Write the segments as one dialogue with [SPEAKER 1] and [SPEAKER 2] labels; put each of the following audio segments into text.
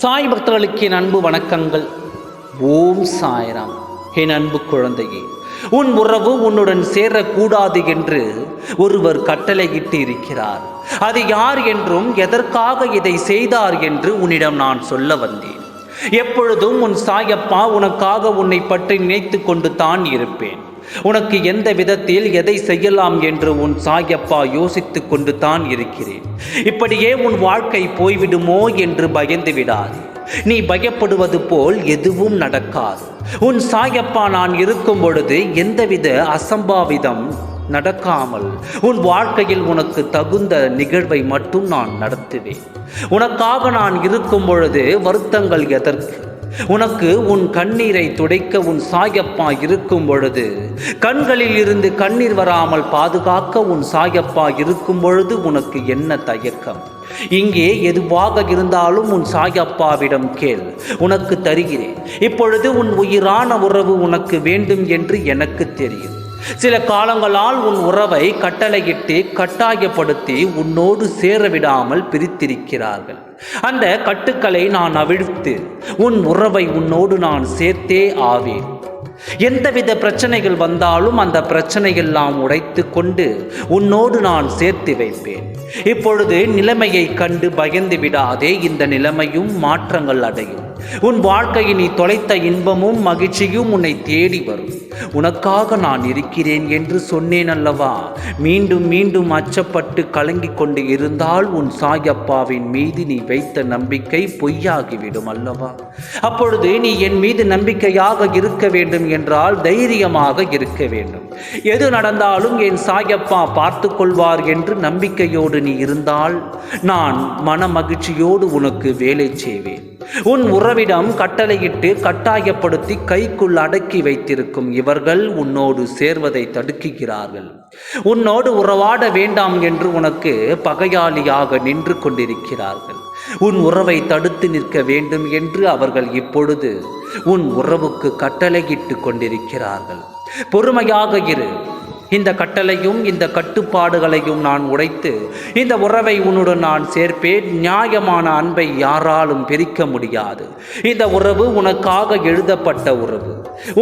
[SPEAKER 1] சாய் பக்தர்களுக்கு என் அன்பு வணக்கங்கள். ஓம் சாய்ராம். என் அன்பு குழந்தையே, உன் உறவு உன்னுடன் சேரக்கூடாது என்று ஒருவர் கட்டளையிட்டு இருக்கிறார். அது யார் என்றும் எதற்காக இதை செய்தார் என்று உன்னிடம் நான் சொல்ல வந்தேன். எப்பொழுதும் உன் சாயப்பா உனக்காக உன்னை பற்றி நினைத்து கொண்டு தான் இருப்பேன். உனக்கு எந்த விதத்தில் எதை செய்யலாம் என்று உன் சாயப்பா யோசித்து கொண்டு தான் இருக்கிறேன். இப்படியே உன் வாழ்க்கை போய்விடுமோ என்று பயந்து விடாது. நீ பயப்படுவது போல் எதுவும் நடக்காது. உன் சாயப்பா நான் இருக்கும் பொழுது எந்தவித அசம்பாவிதம் நடக்காமல் உன் வாழ்க்கையில் உனக்கு தகுந்த நிகழ்வை மட்டும் நான் நடத்துவேன். உனக்காக நான் இருக்கும் பொழுது வருத்தங்கள் எதற்கு? உனக்கு உன் கண்ணீரை துடைக்க உன் சாயப்பா இருக்கும் பொழுது, கண்களில் இருந்து கண்ணீர் வராமல் பாதுகாக்க உன் சாயப்பா இருக்கும் பொழுது உனக்கு என்ன தயக்கம்? இங்கே எதுவாக இருந்தாலும் உன் சாயப்பாவிடம் கேள், உனக்கு தருகிறேன். இப்பொழுது உன் உயிரான உறவு உனக்கு வேண்டும் என்று எனக்கு தெரியும். சில காலங்களால் உன் உறவை கட்டளையிட்டு கட்டாயப்படுத்தி உன்னோடு சேரவிடாமல் பிரித்திருக்கிறார்கள். அந்த கட்டுக்களை நான் அவிழ்த்து உன் உறவை உன்னோடு நான் சேர்த்தே ஆவேன். எந்தவித பிரச்சனைகள் வந்தாலும் அந்த பிரச்சனையெல்லாம் உடைத்து கொண்டு உன்னோடு நான் சேர்த்து வைப்பேன். இப்பொழுது நிலைமையை கண்டு பயந்து விடாதே. இந்த நிலைமையும் மாற்றங்கள் அடையும். உன் வாழ்க்கையை நீ தொலைத்த இன்பமும் மகிழ்ச்சியும் உன்னை தேடி வரும். உனக்காக நான் இருக்கிறேன் என்று சொன்னேன் அல்லவா? மீண்டும் மீண்டும் அச்சப்பட்டு கலங்கிக் கொண்டு இருந்தால் உன் சாயப்பாவின் மீது நீ வைத்த நம்பிக்கை பொய்யாகிவிடும் அல்லவா? அப்பொழுது நீ என் மீது நம்பிக்கையாக இருக்க வேண்டும் என்றால் தைரியமாக இருக்க வேண்டும். எது நடந்தாலும் என் சாயப்பா பார்த்து கொள்வார் என்று நம்பிக்கையோடு நீ இருந்தால் நான் மன மகிழ்ச்சியோடு உனக்கு வேலை செய்வேன். உன் உறவிடம் கட்டளையிட்டு கட்டாயப்படுத்தி கைக்குள் அடக்கி வைத்திருக்கும் இவர்கள் உன்னோடு சேர்வதை தடுக்குகிறார்கள். உன்னோடு உறவாட வேண்டாம் என்று உனக்கு பகையாளியாக நின்று கொண்டிருக்கிறார்கள். உன் உறவை தடுத்து நிற்க வேண்டும் என்று அவர்கள் இப்பொழுது உன் உறவுக்கு கட்டளையிட்டு கொண்டிருக்கிறார்கள். பொறுமையாக இரு. இந்த கட்டளையும் இந்த கட்டுப்பாடுகளையும் நான் உடைத்து இந்த உறவை உன்னுடன் நான் சேர்ப்பேன். நியாயமான அன்பை யாராலும் பிரிக்க முடியாது. இந்த உறவு உனக்காக எழுதப்பட்ட உறவு.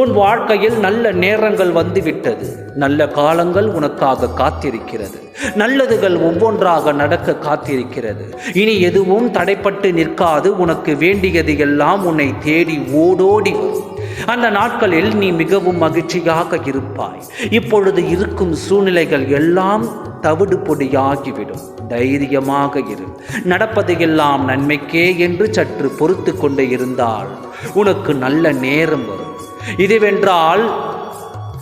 [SPEAKER 1] உன் வாழ்க்கையில் நல்ல நேரங்கள் வந்துவிட்டது. நல்ல காலங்கள் உனக்காக காத்திருக்கிறது. நல்லதுகள் ஒவ்வொன்றாக நடக்க காத்திருக்கிறது. இனி எதுவும் தடைப்பட்டு நிற்காது. உனக்கு வேண்டியது எல்லாம் உன்னை தேடி ஓடோடி வரும். அந்த நாட்களில் நீ மிகவும் மகிழ்ச்சியாக இருப்பாய். இப்பொழுது இருக்கும் சூழ்நிலைகள் எல்லாம் தவிடு பொடியாகிவிடும். தைரியமாக இரு. நடப்பது எல்லாம் நன்மைக்கே என்று சற்று பொறுத்து கொண்டு இருந்தால் உனக்கு நல்ல நேரம் வரும். இதுவென்றால்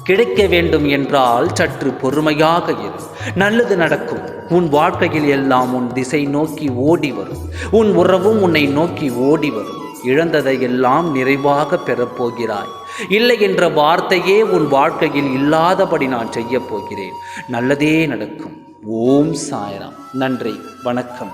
[SPEAKER 1] கிடைக்க வேண்டும் என்றால் சற்று பொறுமையாக இரு. நல்லது நடக்கும். உன் வாழ்க்கையில் எல்லாம் உன் திசை நோக்கி ஓடி வரும். உன் உறவும் உன்னை நோக்கி ஓடி வரும். இழந்ததை எல்லாம் நிறைவாக பெறப்போகிறாய். இல்லை என்ற வார்த்தையே உன் வாழ்க்கையில் இல்லாதபடி நான் செய்ய போகிறேன். நல்லதே நடக்கும். ஓம் சாய்ராம். நன்றி, வணக்கம்.